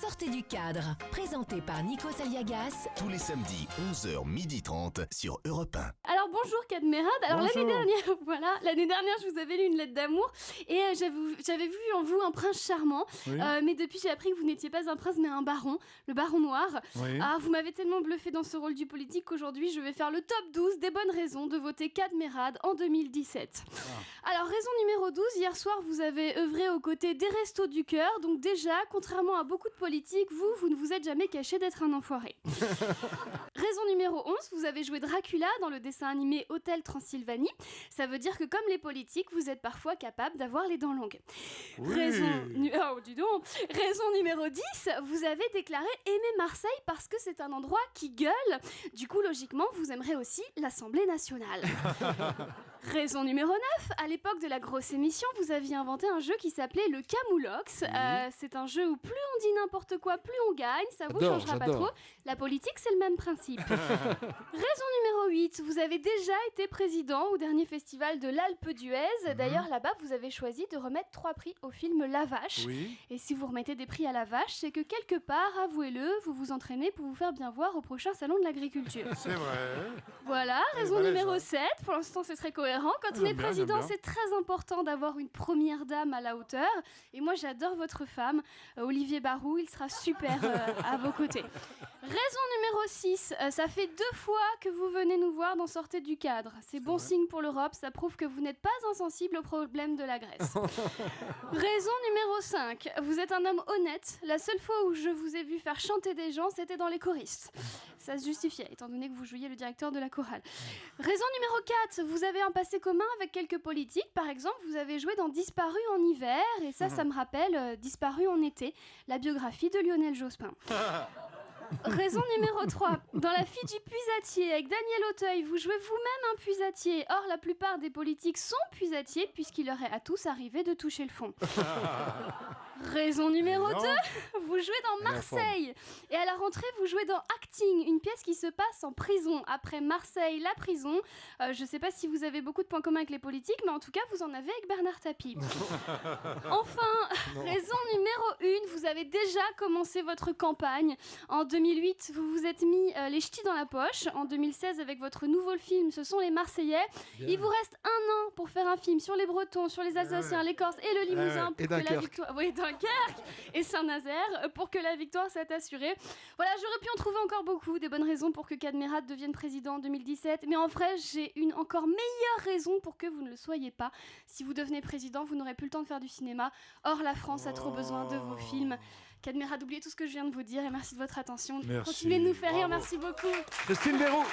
Sortez du cadre, présenté par Nikos Aliagas. Tous les samedis, 11h, 12h30 sur Europe 1. Alors bonjour Cadmerade. Alors Bonjour. l'année dernière je vous avais lu une lettre d'amour et j'avais vu en vous un prince charmant. Oui. Mais depuis j'ai appris que vous n'étiez pas un prince mais un baron, le baron noir. Oui. Alors vous m'avez tellement bluffé dans ce rôle du politique qu'aujourd'hui je vais faire le top 12 des bonnes raisons de voter Cadmerade en 2017. Alors raison numéro 12, hier soir vous avez œuvré aux côtés des Restos du Cœur, donc déjà, contrairement à beaucoup de politiques, vous ne vous êtes jamais caché d'être un enfoiré. Raison numéro 11, vous avez joué Dracula dans le dessin animé Hôtel Transylvanie. Ça veut dire que comme les politiques, vous êtes parfois capable d'avoir les dents longues. Oui. Dis donc. Raison numéro 10, vous avez déclaré aimer Marseille parce que c'est un endroit qui gueule. Du coup, logiquement, vous aimerez aussi l'Assemblée nationale. Raison numéro 9, à l'époque de la grosse émission, vous aviez inventé un jeu qui s'appelait le Camoulox. C'est un jeu où plus on dit n'importe quoi, plus on gagne. Ça vous changera pas trop. La politique, c'est le même principe. Raison numéro 8, vous avez déjà été président au dernier festival de l'Alpe d'Huez. D'ailleurs, là-bas, vous avez choisi de remettre 3 prix au film La Vache. Oui. Et si vous remettez des prix à La Vache, c'est que quelque part, avouez-le, vous vous entraînez pour vous faire bien voir au prochain salon de l'agriculture. C'est vrai. Voilà, raison balèze, numéro hein. 7, pour l'instant c'est très cohérent. Quand on J'aime est bien, président, j'aime bien. c'est très important d'avoir une première dame à la hauteur. Et moi j'adore votre femme, Olivier Barou, il sera super à vos côtés. Raison numéro 6, ça fait 2 fois que vous venez nous voir dans Sortez du cadre. C'est bon signe pour l'Europe, ça prouve que vous n'êtes pas insensible au problème de la Grèce. Raison numéro 5, vous êtes un homme honnête. La seule fois où je vous ai vu faire chanter des gens, c'était dans les choristes. Ça se justifiait, étant donné que vous jouiez le directeur de la chorale. Raison numéro 4, vous avez un passé commun avec quelques politiques. Par exemple, vous avez joué dans Disparu en hiver, et ça me rappelle Disparu en été, la biographie de Lionel Jospin. Raison numéro 3, dans La fille du puisatier avec Daniel Auteuil, vous jouez vous-même un puisatier. Or, la plupart des politiques sont puisatiers puisqu'il leur est à tous arrivé de toucher le fond. Raison numéro 2, vous jouez dans Marseille. Et à la rentrée, vous jouez dans Acting, une pièce qui se passe en prison. Après Marseille, la prison. Je sais pas si vous avez beaucoup de points communs avec les politiques, mais en tout cas, vous en avez avec Bernard Tapie. Enfin, raison numéro 1, vous avez déjà commencé votre campagne. En 2008, vous vous êtes mis les ch'tis dans la poche. En 2016, avec votre nouveau film, ce sont les Marseillais. Bien. Il vous reste 1 an pour faire un film sur les Bretons, sur les Alsaciens, les Corses et le Limousin. Et Pour que la Dunkerque. victoire... Oui, Dunkerque et Saint-Nazaire, pour que la victoire soit assurée. Voilà, j'aurais pu en trouver encore beaucoup, des bonnes raisons pour que Cadmerade devienne président en 2017. Mais en vrai, j'ai une encore meilleure raison pour que vous ne le soyez pas. Si vous devenez président, vous n'aurez plus le temps de faire du cinéma. Or, la France a trop besoin de vos films. Cadmerade, oubliez tout ce que je viens de vous dire et merci de votre attention. Merci. Continuez de nous faire rire, Bravo. merci beaucoup. Christine Béroux.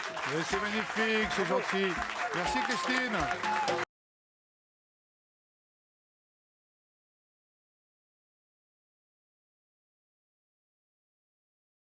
C'est magnifique, c'est gentil. Merci Christine.